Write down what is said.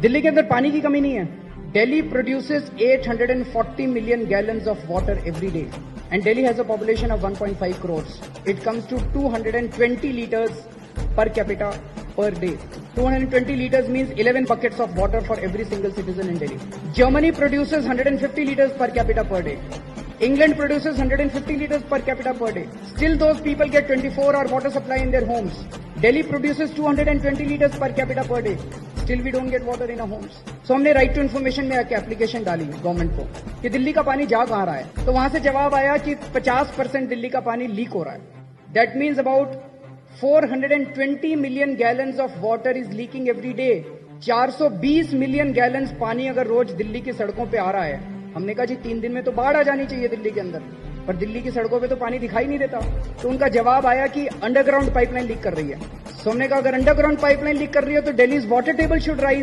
दिल्ली के अंदर पानी की कमी नहीं है. Delhi produces 840 million gallons of water every day. And Delhi has a population of 1.5 crores. It comes to 220 liters per capita per day. 220 liters means 11 buckets of water for every single citizen in Delhi. Germany produces 150 liters per capita per day. England produces 150 liters per capita per day. Still those people get 24-hour water supply in their homes. Delhi produces 220 liters per capita per day. Still we don't get water in our homes. So हमने right to information में आके application डाली government को कि दिल्ली का पानी जा कहां रहा है. तो वहां से जवाब आया कि 50% दिल्ली का पानी लीक हो रहा है. That means about 420 million gallons of water is leaking every day. 420 million gallons पानी अगर रोज दिल्ली की सड़कों पे आ रहा है. हमने कहा जी 3 दिन में तो बाढ़ आ जानी चाहिए दिल्ली के अंदर, पर दिल्ली की सड़कों पे तो पानी दिखाई नहीं देता. तो उनका जवाब आया कि अंडरग्राउंड पाइपलाइन लीक कर रही है. तो हमने कहा अगर अंडरग्राउंड पाइपलाइन लीक कर रही है तो Delhi's water table should rise.